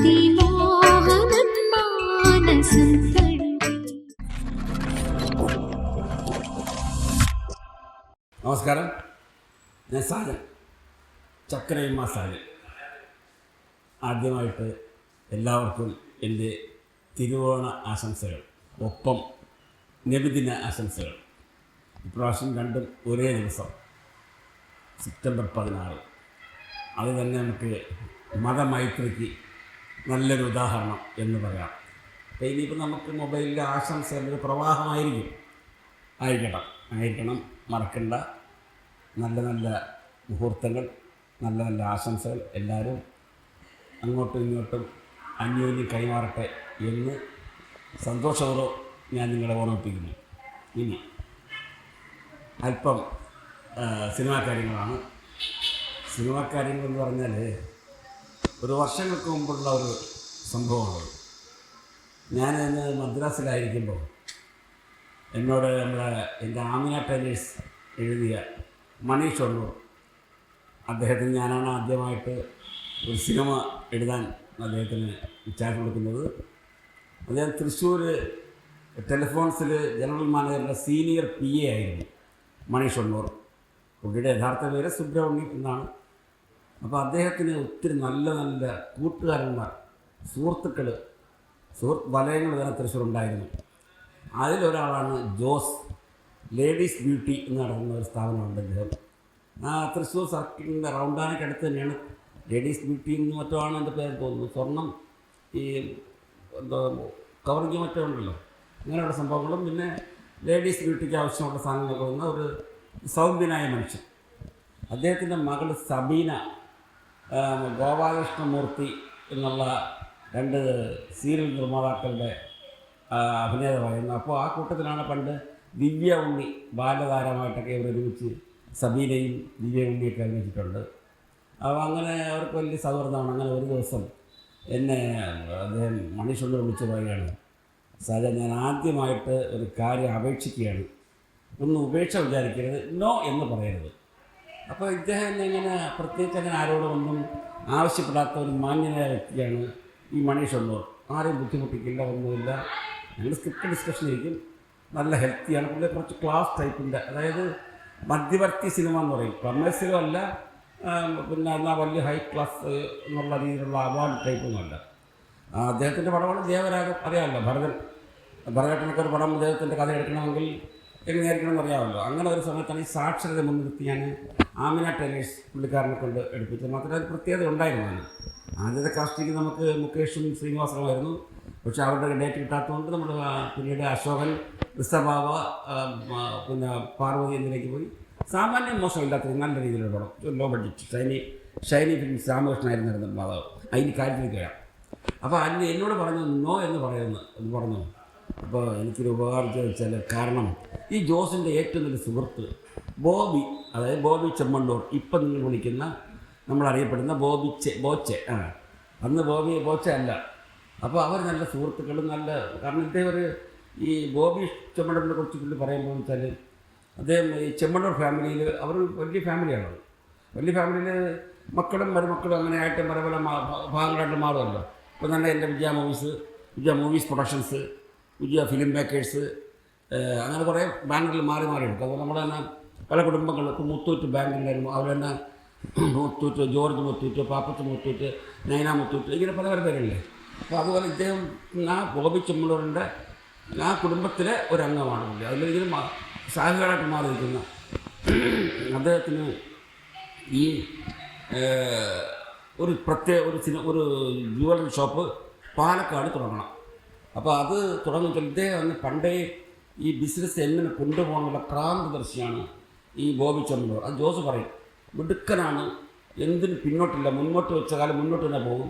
അതിമോഹനം മാനസം നമസ്കാരം, ഞാൻ സാജൻ, ചക്കരയമ്മ സാജൻ. ആദ്യമായിട്ട് എല്ലാവർക്കും എൻ്റെ തിരുവോണ ആശംസകൾ, ഒപ്പം നബിദിന ആശംസകൾ. ഇപ്രാവശ്യം രണ്ടും ഒരേ ദിവസം, സെപ്റ്റംബർ 16. അത് തന്നെ നമുക്ക് മതമൈത്രിക്ക് നല്ലൊരു ഉദാഹരണം എന്ന് പറയാം. അപ്പോൾ ഇനിയിപ്പോൾ നമുക്ക് മൊബൈലിലെ ആശംസകളുടെ പ്രവാഹമായിരിക്കണം, മറക്കണ്ട. നല്ല നല്ല മുഹൂർത്തങ്ങൾ, നല്ല നല്ല ആശംസകൾ എല്ലാവരും അങ്ങോട്ടും ഇങ്ങോട്ടും അന്യോന്യം കൈമാറട്ടെ എന്ന് സന്തോഷപൂർവ്വം ഞാൻ നിങ്ങളെ ഓർമ്മിപ്പിക്കുന്നു. ഇനി അല്പം സിനിമാ കാര്യങ്ങളാണ്. സിനിമാ കാര്യങ്ങളെന്ന് പറഞ്ഞാൽ ഒരു വർഷങ്ങൾക്ക് മുമ്പുള്ള ഒരു സംഭവമാണ്. ഞാൻ മദ്രാസിലായിരിക്കുമ്പോൾ എന്നോട് എൻ്റെ ആമിന ടൈലേഴ്സ് എഴുതിയ മണി ഷൊർണൂർ, അദ്ദേഹത്തിന് ഞാനാണ് ആദ്യമായിട്ട് ഒരു സിനിമ എഴുതാൻ അദ്ദേഹത്തിന് വിചാരം കൊടുക്കുന്നത്. അദ്ദേഹം തൃശ്ശൂർ ടെലിഫോൺസിൽ ജനറൽ മാനേജറുടെ സീനിയർ PA ആയിരുന്നു മണി ഷൊർണൂർ. പുള്ളിയുടെ യഥാർത്ഥ പേര് സുബ്രഹ്മണ്യം എന്നാണ്. അപ്പോൾ അദ്ദേഹത്തിന് ഒത്തിരി നല്ല നല്ല കൂട്ടുകാരന്മാർ, സുഹൃത്ത് വലയങ്ങൾ തന്നെ തൃശ്ശൂരുണ്ടായിരുന്നു. അതിലൊരാളാണ് ജോസ്. ലേഡീസ് ബ്യൂട്ടി എന്ന് നടത്തുന്ന ഒരു സ്ഥാപനമുണ്ട് അദ്ദേഹം. തൃശ്ശൂർ സർക്കിളിൻ്റെ റൗണ്ടാനയ്ക്കടുത്ത് തന്നെയാണ് ലേഡീസ് ബ്യൂട്ടി എന്ന് മറ്റോ ആണ് എൻ്റെ പേര് തോന്നുന്നു. സ്വർണം ഈ എന്തോ കവറിങ് മറ്റോ ഉണ്ടല്ലോ, അങ്ങനെയുള്ള സംഭവങ്ങളും പിന്നെ ലേഡീസ് ബ്യൂട്ടിക്ക് ആവശ്യമുള്ള സാധനങ്ങളൊക്കെ വന്ന ഒരു സൗമ്യനായ മനുഷ്യൻ. അദ്ദേഹത്തിൻ്റെ മകൾ സബീന ഗോപാലകൃഷ്ണമൂർത്തി എന്നുള്ള 2 സീരിയൽ നിർമ്മാതാക്കളുടെ അഭിനേതാവായിരുന്നു. അപ്പോൾ ആ കൂട്ടത്തിലാണ് പണ്ട് ദിവ്യ ഉണ്ണി ബാലതാരമായിട്ടൊക്കെ ഇവർ ഒരുമിച്ച് സബീനയും ദിവ്യ ഉണ്ണിയൊക്കെ അഭിനയിച്ചിട്ടുണ്ട്. അപ്പോൾ അങ്ങനെ അവർക്ക് വലിയ സൗഹൃദമാണ്. അങ്ങനെ ഒരു ദിവസം എന്നെ അദ്ദേഹം മണീഷൊന്ന് വിളിച്ച് പറയുകയാണ്, സാജ, ഞാൻ ആദ്യമായിട്ട് ഒരു കാര്യം അപേക്ഷിക്കുകയാണ്, ഒന്ന് ഉപേക്ഷ വിചാരിക്കരുത്, നോ എന്ന് പറയരുത്. അപ്പോൾ ഇദ്ദേഹം ഇങ്ങനെ പ്രത്യേകിച്ച് അങ്ങനെ ആരോടൊന്നും ആവശ്യപ്പെടാത്ത ഒരു മാന്യനായ വ്യക്തിയാണ് ഈ മണീഷൊന്നൂർ. ആരെയും ബുദ്ധിമുട്ടിക്കില്ല, ഒന്നുമില്ല. ഞങ്ങൾ സ്ക്രിപ്റ്റ് ഡിസ്കഷൻ ഇരിക്കും. നല്ല ഹെൽത്തിയാണ്. പുള്ളി കുറച്ച് ക്ലാസ് ടൈപ്പിൻ്റെ, അതായത് മധ്യവർത്തി സിനിമ എന്ന് പറയും. കമേഴ്സ്യലും അല്ല, പിന്നെ എന്നാൽ വലിയ ഹൈ ക്ലാസ് എന്നുള്ള രീതിയിലുള്ള അവാർഡ് ടൈപ്പൊന്നുമല്ല. അദ്ദേഹത്തിൻ്റെ പടമാണ് ദേവരാഗം. അറിയാമല്ലോ, ഭരതേട്ടനൊക്കെ ഒരു പടം അദ്ദേഹത്തിൻ്റെ കഥ എടുക്കണമെങ്കിൽ എങ്ങനെയായിരിക്കണമെന്ന് അറിയാമല്ലോ. അങ്ങനെ ഒരു സമയത്താണ് ഈ സാക്ഷരത മുൻനിർത്തി ഞാൻ ആമിന ടൈലേഴ്സ് പുള്ളിക്കാരനെ കൊണ്ട് എടുപ്പിച്ചത്. മാത്രമേ അത് പ്രത്യേകത ഉണ്ടായിരുന്നു. ആദ്യത്തെ കാസ്റ്റിംഗ് നമുക്ക് മുകേഷും ശ്രീനിവാസനുമായിരുന്നു. പക്ഷേ അവരുടെ ഡേറ്റ് കിട്ടാത്തതുകൊണ്ട് നമ്മൾ പിന്നീട് അശോകൻ, ഋഷഭാവ, പിന്നെ പാർവതി എന്നിലേക്ക് പോയി. സാമാന്യം മോശമില്ലാത്ത നല്ല രീതിയിലുള്ള പടം, ലോ ബഡ്ജറ്റ്, ഷൈനി ഫിലിംസ്, രാമകൃഷ്ണനായിരുന്നു നിർമ്മാതാവ്. അതിന് കാര്യത്തിൽ കഴിയാം. അപ്പോൾ അതിന് എന്നോട് പറഞ്ഞു നോ എന്ന് പറഞ്ഞു. അപ്പോൾ എനിക്കൊരു ഉപകാരം ചോദിച്ചാൽ, കാരണം ഈ ജോസിൻ്റെ ഏറ്റവും നല്ല സുഹൃത്ത് ബോബി, അതായത് ബോബി ചെമ്മണ്ണൂർ, ഇപ്പം നിങ്ങൾ വിളിക്കുന്ന നമ്മളറിയപ്പെടുന്ന ബോച്ചെ. അന്ന് ബോച്ചെ അല്ല. അപ്പോൾ അവർ നല്ല സുഹൃത്തുക്കളും നല്ല, കാരണം ഇദ്ദേഹം ഈ ബോബി ചെമ്മണ്ണൂരിനെ കുറിച്ച് പുള്ളി പറയുമ്പോൾ വെച്ചാൽ, അദ്ദേഹം ഈ ചെമ്മണ്ണൂർ ഫാമിലിയിൽ അവർ വലിയ ഫാമിലിയാണ്. വലിയ ഫാമിലിയിൽ മക്കളും മരുമക്കളും അങ്ങനെ ആയിട്ട് പല ഭാഗങ്ങളായിട്ട് മാറുമല്ലോ. ഇപ്പോൾ തന്നെ എൻ്റെ വിജയ മൂവീസ് പ്രൊഡക്ഷൻസ്, വിജയ ഫിലിം മേക്കേഴ്സ്, അങ്ങനെ കുറേ ബാങ്കുകളിൽ മാറി എടുക്കും. അപ്പോൾ നമ്മൾ തന്നെ പല കുടുംബങ്ങൾക്ക് മുത്തൂറ്റ് ബാങ്കിലായിരുന്നു. അവർ തന്നെ മുത്തൂറ്റ്, ജോർജ് മുത്തൂറ്റ്, പാപ്പത്ത് മുത്തൂറ്റ്, നൈന മുത്തൂറ്റ്, ഇങ്ങനെ പല പേരില്ലേ. അപ്പോൾ അതുപോലെ ഇദ്ദേഹം ബോബി ചെമ്മണ്ണൂരിൻ്റെ ആ കുടുംബത്തിലെ ഒരു അംഗമാണ്. അതിലിങ്ങനെ ശാഖകളായിട്ട് മാറിയിരിക്കുന്ന അദ്ദേഹത്തിന് ഈ ഒരു ജുവലറി ഷോപ്പ് പാലക്കാട് തുടങ്ങണം. അപ്പോൾ അത് തുടങ്ങുമ്പോൾ ഇദ്ദേഹം അന്ന് പണ്ടേ ഈ ബിസിനസ് എങ്ങനെ കൊണ്ടുപോകാനുള്ള ക്രാന്തദർശിയാണ് ഈ ബോബി ചെമ്മണ്ണൂർ. അത് ജോസ് പറയും, മിടുക്കനാണ്, എന്തിനും പിന്നോട്ടില്ല, മുന്നോട്ട് വെച്ച കാലം മുന്നോട്ട് തന്നെ പോകും.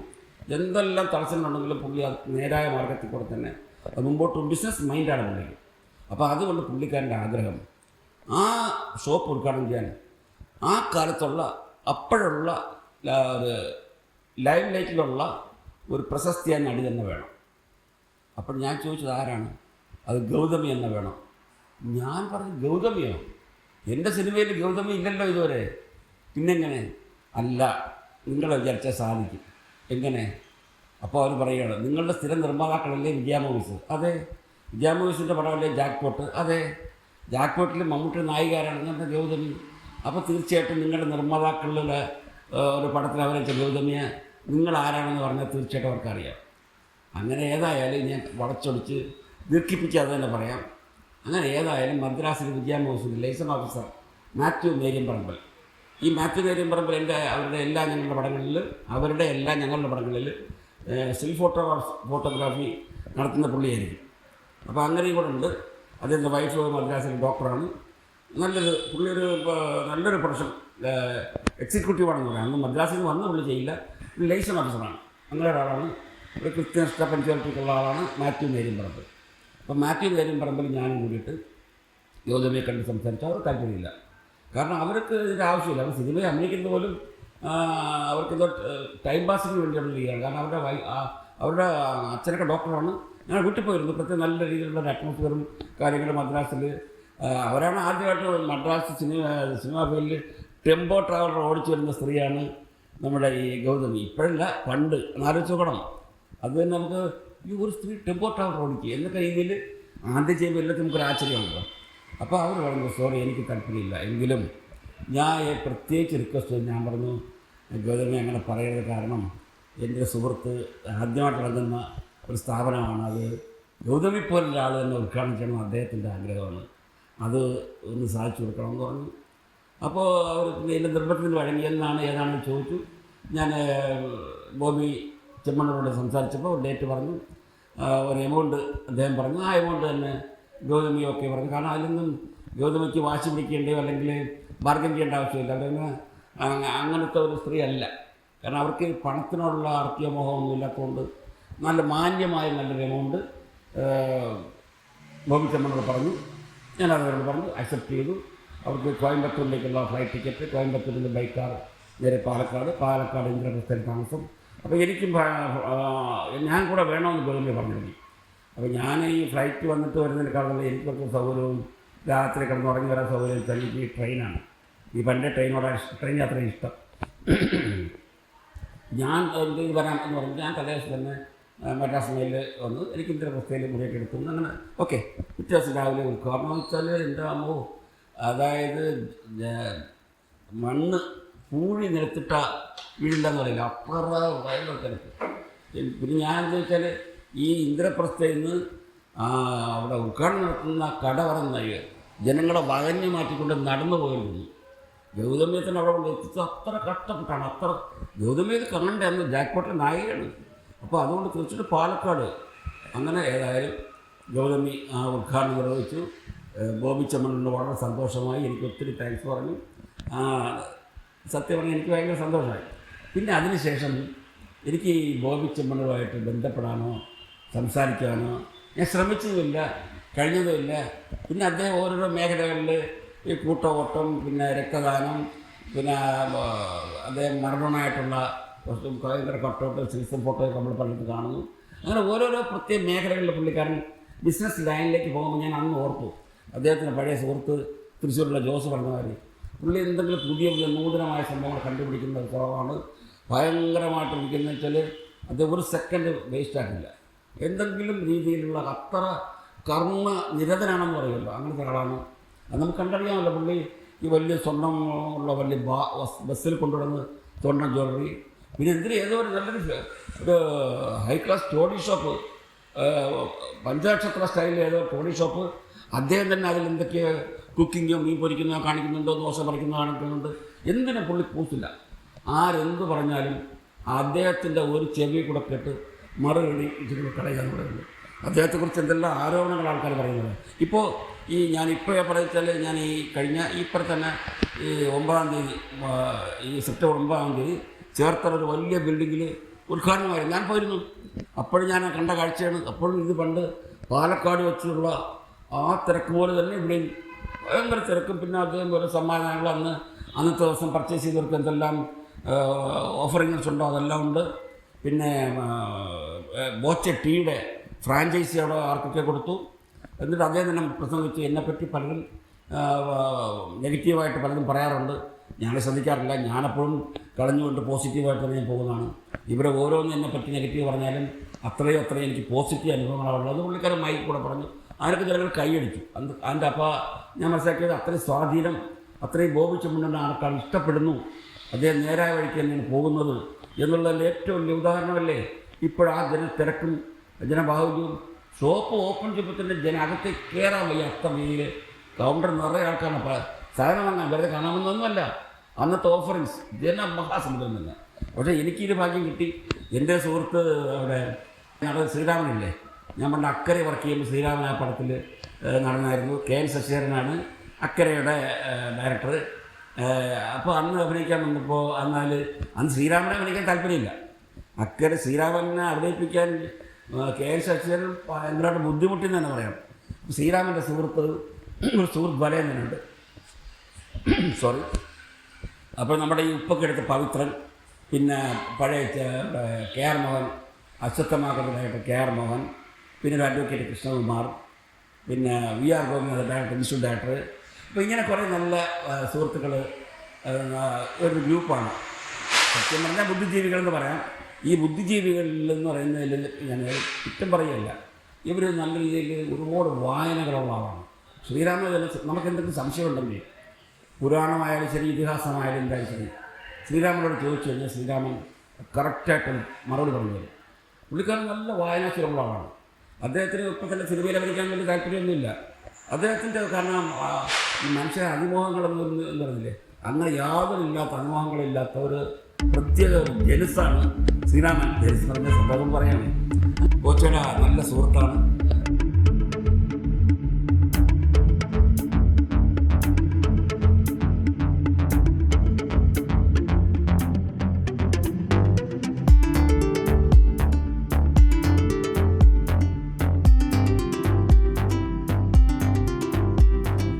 എന്തെല്ലാം തടസ്സങ്ങളുണ്ടെങ്കിലും പുള്ളി അത് നേരായ മാർഗത്തിൽ കൂടെ തന്നെ അത് മുമ്പോട്ട് ബിസിനസ് മൈൻഡാണ് പുള്ളിക്ക്. അപ്പോൾ അതുകൊണ്ട് പുള്ളിക്കാരൻ്റെ ആഗ്രഹം ആ ഷോപ്പ് ഉദ്ഘാടനം ചെയ്യാൻ ആ കാലത്തുള്ള അപ്പോഴുള്ള ഒരു ലൈം ലൈറ്റിലുള്ള ഒരു പ്രശസ്തിയായ നടി തന്നെ വേണം. അപ്പോൾ ഞാൻ ചോദിച്ചത് ആരാണ്? അത് ഗൗതമി എന്ന് വേണം. ഞാൻ പറഞ്ഞു ഗൗതമിയോ? എൻ്റെ സിനിമയിൽ ഗൗതമി ഇല്ലല്ലോ ഇതുവരെ. പിന്നെങ്ങനെ? അല്ല, നിങ്ങൾ വിചാരിച്ചാൽ സാധിക്കും. എങ്ങനെ? അപ്പോൾ അവർ പറയുകയാണ്, നിങ്ങളുടെ സ്ഥിരം നിർമ്മാതാക്കളല്ലേ വിജയ മൂവീസ്? അതെ. വിജയ മൂവീസിൻ്റെ പടമല്ലേ ജാക്ക് പോട്ട്? അതെ. ജാക്ക് പോട്ടിൽ മമ്മൂട്ടി നായികരാണ് നിങ്ങളുടെ ഗൗതമി. അപ്പോൾ തീർച്ചയായിട്ടും നിങ്ങളുടെ നിർമ്മാതാക്കളിൽ ഒരു പടത്തിൽ അവരൊക്കെ ഗൗതമിയെ നിങ്ങൾ ആരാണെന്ന് പറഞ്ഞാൽ തീർച്ചയായിട്ടും അവർക്കറിയാം. അങ്ങനെ ഏതായാലും ഞാൻ വളച്ചൊടിച്ച് ദീർഘിപ്പിച്ച് അത് തന്നെ പറയാം. അങ്ങനെ ഏതായാലും മദ്രാസിൽ വിജയ മൂവീസിൻ്റെ ലൈസൺ ഓഫീസർ മാത്യു നേര്യംപറമ്പൽ, ഈ മാത്യു നേര്യംപറമ്പൽ അവരുടെ എല്ലാ ഞങ്ങളുടെ പടങ്ങളിൽ സ്റ്റിൽ ഫോട്ടോഗ്രാഫി നടത്തുന്ന പുള്ളിയായിരിക്കും. അപ്പോൾ അങ്ങനെയും കൂടെ ഉണ്ട്. അദ്ദേഹത്തിൻ്റെ വൈഫ് മദ്രാസിലെ ഡോക്ടറാണ്. നല്ലൊരു പ്രൊഫഷൻ എക്സിക്യൂട്ടീവാണെന്ന് പറയാം. അന്ന് മദ്രാസിൽ നിന്ന് വന്ന് പുള്ളി ചെയ്യില്ല, ലൈസൺ ഓഫീസറാണ്. അങ്ങനെ ഒരാളാണ്. ഒരു കൃത്യനിഷ്ഠ പഞ്ചായത്തിലുള്ള ആളാണ് മാത്യു നേര്യംപറമ്പൽ. അപ്പോൾ മാത്യു നേര്യംപറമ്പൽ ഞാനും കൂടിയിട്ട് ഗൗതമിയെ കണ്ട് സംസാരിച്ചാൽ അവർക്ക് താല്പര്യമില്ല. കാരണം അവർക്ക് ഇതിൻ്റെ ആവശ്യമില്ല. അവർ സിനിമയെ അഭിനയിക്കുന്നത് പോലും അവർക്കെന്തോ ടൈം പാസിന് വേണ്ടിയുള്ള ചെയ്യുകയാണ്. കാരണം അവരുടെ അച്ഛനൊക്കെ ഡോക്ടറാണ്. ഞാൻ വീട്ടിൽ പോയിരുന്നു. പ്രത്യേകം നല്ല രീതിയിലുള്ള ഒരു അറ്റ്മോസ്ഫിയറും കാര്യങ്ങളും മദ്രാസിൽ. അവരാണ് ആദ്യമായിട്ട് മദ്രാസ് സിനിമാ ഫീൽഡിൽ ടെമ്പോ ട്രാവലർ ഓടിച്ചു വരുന്ന സ്ത്രീയാണ് നമ്മുടെ ഈ ഗൗതമി. ഇപ്പോഴല്ല, പണ്ട്. ആലോചിച്ച് നോക്കണം. അത് തന്നെ നമുക്ക് ഈ ഒരു സ്ത്രീ ടെമ്പോ ട്രാവലർ ഓടിക്കുക എന്നൊക്കെ രീതിയിൽ ആദ്യം ചെയ്യുമ്പോൾ എല്ലാത്തിനും നമുക്കൊരു ആശ്ചര്യമുണ്ടല്ലോ. അപ്പോൾ അവർ പറഞ്ഞു, സോറി എനിക്ക് താല്പര്യമില്ല. എങ്കിലും ഞാൻ പ്രത്യേകിച്ച് റിക്വസ്റ്റ് ഞാൻ പറഞ്ഞു, ഗൗതമി അങ്ങനെ പറയരുത്. കാരണം എൻ്റെ സുഹൃത്ത് ആദ്യമായിട്ട് ഇറങ്ങുന്ന ഒരു സ്ഥാപനമാണ്. അത് ഗൗതമി പോലുള്ള ആൾ തന്നെ ഉദ്ഘാടനം ചെയ്യണം അദ്ദേഹത്തിൻ്റെ ആഗ്രഹമാണ്. അത് ഒന്ന് സാധിച്ചു കൊടുക്കണമെന്ന് പറഞ്ഞു. അപ്പോൾ അവർ എൻ്റെ നിർബന്ധത്തിന് വഴങ്ങിയെന്നാണ് ഏതാണെന്ന് ചോദിച്ചു. ഞാൻ ബോബി ചെമ്മണ്ണൂരോട് സംസാരിച്ചപ്പോൾ ഡേറ്റ് പറഞ്ഞു, ഒരു എമൗണ്ട് അദ്ദേഹം പറഞ്ഞു. ആ എമൗണ്ട് തന്നെ ഗൗതമി ഒക്കെ പറഞ്ഞു. കാരണം അതിലൊന്നും ഗൗതമിക്ക് വാശി പിടിക്കേണ്ടയോ അല്ലെങ്കിൽ ബാർഗൻ ചെയ്യേണ്ട ആവശ്യമില്ല. അവരങ്ങ് അങ്ങനത്തെ ഒരു സ്ത്രീ അല്ല. കാരണം അവർക്ക് പണത്തിനോടുള്ള ആർത്തിയ മോഹമൊന്നും ഇല്ലാത്തതുകൊണ്ട് നല്ല മാന്യമായ നല്ലൊരു എമൗണ്ട് ബോബി ചെമ്മണ്ണൂർ പറഞ്ഞു. ഞാൻ അവരോട് പറഞ്ഞു, അക്സെപ്റ്റ് ചെയ്തു. അവർക്ക് കോയമ്പത്തൂരിലേക്കുള്ള ഫ്ലൈറ്റ് ടിക്കറ്റ്, കോയമ്പത്തൂരിൽ നിന്ന് ബൈ കാർ നേരെ പാലക്കാട് ഇന്ദ്രപ്രസ്ഥയിൽ താമസം. അപ്പോൾ എനിക്കും ഞാൻ കൂടെ വേണമെന്ന് ഗൗതമി പറഞ്ഞു. അപ്പോൾ ഞാൻ ഈ ഫ്ലൈറ്റ് വന്നിട്ട് വരുന്നതിനേക്കാളും എനിക്ക് കുറച്ച് സൗകര്യവും രാത്രി കിടന്ന് ഉറങ്ങി വരാൻ സൗകര്യം വെച്ചാൽ എനിക്ക് ഈ ട്രെയിനാണ്. ഈ പണ്ടേ ട്രെയിൻ യാത്രയും ഇഷ്ടം. ഞാൻ എന്ത് വരാം എന്ന് പറഞ്ഞു. ഞാൻ തലേദിവസം തന്നെ മദ്രാസ് മെയിൽ വന്ന് എനിക്ക് ഇന്ദ്രപ്രസ്ഥയിൽ മുറിയൊക്കെ എടുത്തു. അങ്ങനെ ഓക്കെ. പിറ്റേ ദിവസം രാവിലെ ഉദ്ഘാടനം വെച്ചാൽ എൻ്റെ അമ്മോ, അതായത് മണ്ണ് പൂഴി നിരത്തിട്ട വീടില്ലെന്ന് പറയില്ല, അപ്പുറ വയലുള്ള തിരക്ക്. പിന്നെ ഞാൻ എന്താ വെച്ചാൽ ഈ ഇന്ദ്രപ്രസ്ഥയിൽ നിന്ന് അവിടെ ഉദ്ഘാടനം നടത്തുന്ന കട പറഞ്ഞ ജനങ്ങളെ വകഞ്ഞു മാറ്റിക്കൊണ്ട് നടന്നു പോയിരുന്നു. ഗൗതമിയെ തന്നെ അവിടെ കൊണ്ട് എത്തിച്ച് അത്ര കഷ്ടപ്പെട്ടാണ്. ഗൗതമിയത് കാണണ്ടേ, അന്ന് ജാക്ക്പോട്ടിലെ നായികയാണ്. അപ്പോൾ അതുകൊണ്ട് തീർച്ചയായിട്ടും പാലക്കാട്. അങ്ങനെ ഏതായാലും ഗൗതമി ആ ഉദ്ഘാടനം നിർവഹിച്ചു. ബോബി ചെമ്മണ്ണൂരിന് വളരെ സന്തോഷമായി. എനിക്ക് ഒത്തിരി താങ്ക്സ് പറഞ്ഞു. സത്യം പറഞ്ഞാൽ എനിക്ക് ഭയങ്കര സന്തോഷമായി. പിന്നെ അതിനുശേഷം എനിക്ക് ഈ ബോബി ചെമ്മണ്ണൂരുമായിട്ട് ബന്ധപ്പെടാനോ സംസാരിക്കാനോ ഞാൻ ശ്രമിച്ചതുമില്ല, കഴിഞ്ഞതുമില്ല. പിന്നെ അദ്ദേഹം ഓരോരോ മേഖലകളിൽ ഈ കൂട്ടോട്ടം, പിന്നെ രക്തദാനം, പിന്നെ അദ്ദേഹം മരണമായിട്ടുള്ള ഭയങ്കര കട്ടൗട്ട് സിൽസം ഫോട്ടോയൊക്കെ നമ്മൾ പലർക്കും കാണുന്നു. അങ്ങനെ ഓരോരോ പ്രത്യേക മേഖലകളിൽ പുള്ളിക്കാരൻ ബിസിനസ് ലൈനിലേക്ക് പോകുമ്പോൾ ഞാൻ അന്ന് ഓർത്തു അദ്ദേഹത്തിൻ്റെ പഴയ സുഹൃത്ത് തൃശ്ശൂരിലുള്ള ജോസ് പറഞ്ഞ കാര്യം. പുള്ളി എന്തെങ്കിലും പുതിയ നൂതനമായ സംഭവങ്ങൾ കണ്ടുപിടിക്കുന്നത് കുറവാണ്. ഭയങ്കരമായിട്ടിരിക്കുന്നത് വെച്ചാൽ അത് ഒരു സെക്കൻഡ് വേസ്റ്റാക്കില്ല. എന്തെങ്കിലും രീതിയിലുള്ള അത്ര കർമ്മ നിരതനാണെന്ന് പറയുമല്ലോ, അങ്ങനത്തെ ഒരാളാണ്. അത് നമുക്ക് കണ്ടറിയാമല്ലോ. പുള്ളി ഈ വലിയ സ്വർണ്ണം ഉള്ള വലിയ ബസ്സിൽ കൊണ്ടുവന്ന് സ്വർണ്ണം ജ്വല്ലറി, പിന്നെ എന്തിനും ഏതോ ഒരു നല്ലൊരു ഹൈ ക്ലാസ് ടോണി ഷോപ്പ്, പഞ്ചനക്ഷത്ര സ്റ്റൈലിൽ ഏതോ ടോണി ഷോപ്പ്. അദ്ദേഹം തന്നെ അതിൽ എന്തൊക്കെ കുക്കിങ്ങോ മീൻ പൊരിക്കുന്നോ കാണിക്കുന്നുണ്ടോ, ദോശ പറിക്കുന്നോ കാണിക്കുന്നുണ്ട്. എന്തിനും പുള്ളി കൂട്ടില്ല. ആരെന്ത് പറഞ്ഞാലും അദ്ദേഹത്തിൻ്റെ ഒരു ചെവി കൂടെ കേട്ട് മറുപടി ഇതിന് കളയാൻ പറയുന്നത്. അദ്ദേഹത്തെക്കുറിച്ച് എന്തെല്ലാം ആരോപണങ്ങൾ ആൾക്കാർ പറയുന്നത്. ഇപ്പോൾ ഞാനിപ്പോൾ പറഞ്ഞാൽ ഞാൻ ഇപ്പം തന്നെ ഈ 9-ാം തീയതി, ഈ സെപ്റ്റംബർ 9-ാം തീയതി ചേർത്തല ഒരു വലിയ ബിൽഡിങ്ങിൽ ഉദ്ഘാടനമായിരുന്നു. ഞാൻ പോയിരുന്നു. അപ്പോഴും ഞാൻ കണ്ട കാഴ്ചയാണ്. അപ്പോഴും ഇത് പണ്ട് പാലക്കാട് വെച്ചുള്ള ആ തിരക്ക് പോലെ തന്നെ ഇവിടെയും ഭയങ്കര തിരക്കും. പിന്നെ അദ്ദേഹം ഓരോ സമ്മാനങ്ങൾ അന്നത്തെ ദിവസം പർച്ചേസ് ചെയ്തവർക്ക് എന്തെല്ലാം ഓഫറിങ്സ് ഉണ്ടോ അതെല്ലാം ഉണ്ട്. പിന്നെ ബോച്ച ടീയുടെ ഫ്രാഞ്ചൈസി അവിടെ ആർക്കൊക്കെ കൊടുത്തു. എന്നിട്ട് അദ്ദേഹം തന്നെ പ്രസംഗിച്ച് എന്നെപ്പറ്റി പലരും നെഗറ്റീവായിട്ട് പലരും പറയാറുണ്ട്. ഞാൻ ശ്രദ്ധിക്കാറില്ല. ഞാനെപ്പോഴും കളഞ്ഞുകൊണ്ട് പോസിറ്റീവായിട്ട് തന്നെ ഞാൻ പോകുന്നതാണ്. ഇവിടെ ഓരോന്നും എന്നെ പറ്റി നെഗറ്റീവ് പറഞ്ഞാലും അത്രയും എനിക്ക് പോസിറ്റീവ് അനുഭവങ്ങളാണ് ഉള്ളത്. അത് പുള്ളിക്കാരൻ മൈക്ക് കൂടെ പറഞ്ഞു, അതിനൊക്കെ ജനങ്ങൾ കൈയടിച്ചു. അതിൻ്റെ അപ്പോൾ ഞാൻ മനസ്സിലാക്കിയത് അത്രയും സ്വാധീനം, അത്രയും ബോബി ചെമ്മണ്ണിൻ്റെ ആൾക്കാർ ഇഷ്ടപ്പെടുന്നു, അദ്ദേഹം നേരായ വഴിക്ക് തന്നെയാണ് പോകുന്നത് എന്നുള്ളതിൻ്റെ ഏറ്റവും വലിയ ഉദാഹരണമല്ലേ. ഇപ്പോഴാ തിരക്കും ജനബാഹുല്യവും. ഷോപ്പ് ഓപ്പൺ ചെയ്യുമ്പോൾ തന്നെ അകത്തേക്ക് കയറാൻ വയ്യ, അത്ര വെയിൽ. കൗണ്ടർ നിറയെ ആൾക്കാരാണ് സാധനം വാങ്ങാൻ, വെറുതെ കാണാമെന്നൊന്നുമല്ല. അന്നത്തെ ഓഫറിങ്സ് മഹാസമുദ്രം തന്നെ. പക്ഷേ എനിക്കൊരു ഭാഗ്യം കിട്ടി. എൻ്റെ സുഹൃത്ത് അവിടെ ഞങ്ങളുടെ ശ്രീരാമനില്ലേ, ഞാൻ പണ്ട് അക്കരെ വർക്ക് ചെയ്യുമ്പോൾ ശ്രീരാമൻ ആ പടത്തിൽ നടന്നായിരുന്നു. KN ശശിധരനാണ് അക്കരയുടെ director. അപ്പോൾ അന്ന് അഭിനയിക്കാൻ വന്നപ്പോൾ അന്ന് ശ്രീരാമനെ അഭിനയിക്കാൻ താല്പര്യമില്ല. അക്കരെ ശ്രീരാമനെ അഭിനയിപ്പിക്കാൻ KN ശശിധരൻ ഭയങ്കരമായിട്ട് ബുദ്ധിമുട്ടി എന്ന് തന്നെ പറയാം. ശ്രീരാമൻ്റെ സുഹൃത്ത് വലയം തന്നെയുണ്ട്. സോറി. അപ്പോൾ നമ്മുടെ ഈ ഉപ്പൊക്കെ എടുത്ത പവിത്രൻ, പിന്നെ പഴയ KR മോഹൻ, അശ്വത്ഥമാക്കുന്നതായിട്ട് KR മോഹൻ, പിന്നെ ഒരു അഡ്വക്കേറ്റ് കൃഷ്ണകുമാർ, പിന്നെ VR Gopinath director, institute director. അപ്പോൾ ഇങ്ങനെ കുറേ നല്ല സുഹൃത്തുക്കൾ ഒരു ഗ്രൂപ്പാണ്. സത്യം പറഞ്ഞാൽ ബുദ്ധിജീവികളെന്ന് പറയാം. ഈ ബുദ്ധിജീവികളിലെന്ന് പറയുന്നതിൽ ഞാൻ കുറ്റം പറയുകയല്ല, ഇവർ നല്ല രീതിയിൽ ഒരുപാട് വായനകളുള്ള ആളാണ്. ശ്രീരാമൻ നമുക്ക് എന്തെങ്കിലും സംശയമുണ്ടെങ്കിൽ പുരാണമായാലും ശരി, ഇതിഹാസമായാലും എന്തായാലും ശരി, ശ്രീരാമനോട് ചോദിച്ചു കഴിഞ്ഞാൽ ശ്രീരാമൻ കറക്റ്റായിട്ട് മറുപടി പറഞ്ഞു തരും. പുള്ളിക്കാരൻ നല്ല വായനാശീലമുള്ള ആളാണ്. അദ്ദേഹത്തിന് ഇപ്പം തന്നെ സിനിമയിൽ അഭിനയിക്കാൻ വേണ്ടി താല്പര്യമൊന്നുമില്ല. അദ്ദേഹത്തിൻ്റെ കാരണം ഈ മനുഷ്യ അനുഭവങ്ങളൊന്നും എന്ന് പറഞ്ഞില്ലേ, അങ്ങനെ യാതൊരില്ലാത്ത അനുഭവങ്ങളില്ലാത്ത ഒരു പ്രത്യേക ജനുസാണ് ശ്രീരാമൻ. ജനുസ് പറഞ്ഞ സന്ദർഭം പറയാണ്. ബോച്ചയുടെ നല്ല സുഹൃത്താണ്.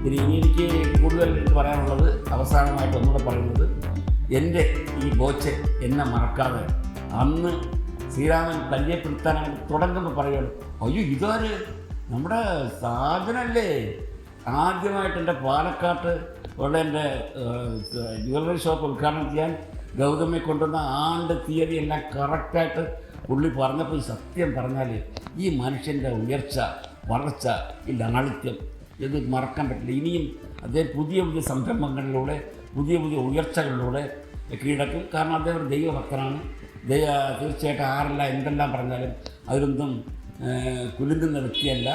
പിന്നെ ഇനി എനിക്ക് കൂടുതൽ പറയാനുള്ളത്, അവസാനമായിട്ട് ഒന്നുകൂടെ പറയുന്നത്, എൻ്റെ ഈ ബോച്ചെ എന്നെ മറക്കാതെ അന്ന് ശ്രീരാമൻ പരിചയപ്പെടുത്താനായിട്ട് തുടങ്ങുമ്പോൾ പറയുകയാണ്, അയ്യോ ഇതാര്, നമ്മുടെ സാധനല്ലേ. ആദ്യമായിട്ട് എൻ്റെ പാലക്കാട്ട് ഉള്ള എൻ്റെ ജ്വല്ലറി ഷോപ്പ് ഉദ്ഘാടനം ചെയ്യാൻ ഗൗതമിയെ കൊണ്ടുവന്ന തീയതി എല്ലാം കറക്റ്റായിട്ട് പുള്ളി പറഞ്ഞപ്പോൾ, ഈ സത്യം പറഞ്ഞാൽ ഈ മനുഷ്യൻ്റെ ഉയർച്ച, വളർച്ച, ഈ ലാളിത്യം ഇത് മറക്കാൻ പറ്റില്ല. ഇനിയും അദ്ദേഹം പുതിയ സംരംഭങ്ങളിലൂടെ, പുതിയ ഉയർച്ചകളിലൂടെ കീഴടക്കും. കാരണം അദ്ദേഹം ഒരു ദൈവഭക്തനാണ്. തീർച്ചയായിട്ടും ആരെല്ലാം എന്തെല്ലാം പറഞ്ഞാലും അതിലൊന്നും കുലുങ്ങുന്ന വ്യക്തിയല്ല.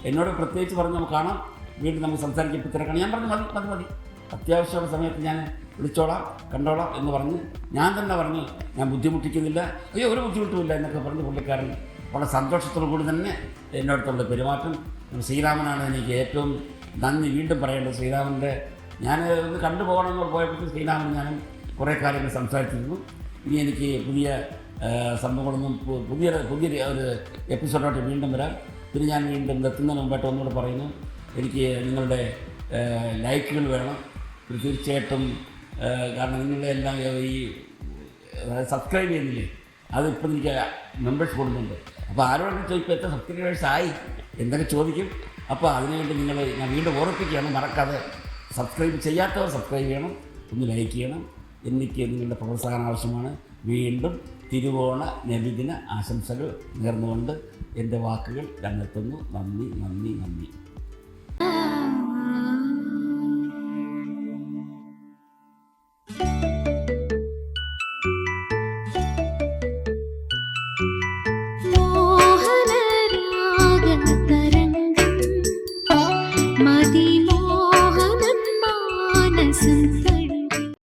എന്നോട് പ്രത്യേകിച്ച് പറഞ്ഞ് നമുക്ക് കാണാം, വീണ്ടും നമുക്ക് സംസാരിക്കാൻ തിരക്കണം. ഞാൻ പറഞ്ഞു മതി, അത്യാവശ്യമുള്ള സമയത്ത് ഞാൻ വിളിച്ചോളാം, കണ്ടോളാം എന്ന് പറഞ്ഞ് ഞാൻ തന്നെ പറഞ്ഞു, ഞാൻ ബുദ്ധിമുട്ടിക്കുന്നില്ല, അയ്യോ ഒരു ബുദ്ധിമുട്ടുമില്ല എന്നൊക്കെ പറഞ്ഞ് പുള്ളിക്കാരൻ വളരെ സന്തോഷത്തോടു കൂടി തന്നെ എന്നോടത്തുള്ള പെരുമാറ്റം. ശ്രീരാമനാണ് എനിക്ക് ഏറ്റവും നന്ദി വീണ്ടും പറയേണ്ടത്. ശ്രീരാമൻ്റെ ഞാൻ ഒന്ന് കണ്ടുപോകണമെന്ന് പോയപ്പോഴത്തേക്കും ശ്രീരാമൻ ഞാനും കുറേ കാര്യങ്ങൾ സംസാരിച്ചിരുന്നു. ഇനി എനിക്ക് പുതിയ സംഭവങ്ങളൊന്നും പുതിയ ഒരു എപ്പിസോഡായിട്ട് വീണ്ടും വരാം. പിന്നെ ഞാൻ വീണ്ടും എത്തുന്നതിന് മുമ്പായിട്ട് ഒന്നുകൂടെ പറയുന്നു, എനിക്ക് നിങ്ങളുടെ ലൈക്കുകൾ വേണം തീർച്ചയായിട്ടും. കാരണം നിങ്ങളുടെ എല്ലാം ഈ സബ്സ്ക്രൈബ് ചെയ്യുന്നില്ലേ, അതിപ്പോൾ എനിക്ക് മെമ്പേഴ്സ് കൊടുക്കുന്നുണ്ട്. അപ്പോൾ ആരോടും ചോദിപ്പോൾ എത്ര സബ്സ്ക്രൈബേഴ്സ് ആയി എന്തൊക്കെ ചോദിക്കും. അപ്പോൾ അതിനുവേണ്ടി ഞാൻ വീണ്ടും ഓർപ്പിക്കുകയാണ്, മറക്കാതെ സബ്സ്ക്രൈബ് ചെയ്യാത്തവർ സബ്സ്ക്രൈബ് ചെയ്യണം, ഒന്ന് ലൈക്ക് ചെയ്യണം. എനിക്ക് നിങ്ങളുടെ പ്രോത്സാഹനം ആവശ്യമാണ്. വീണ്ടും തിരുവോണ നബിദിന ആശംസകൾ നേർന്നുകൊണ്ട് എൻ്റെ വാക്കുകൾ നിർത്തുന്നു. നന്ദി.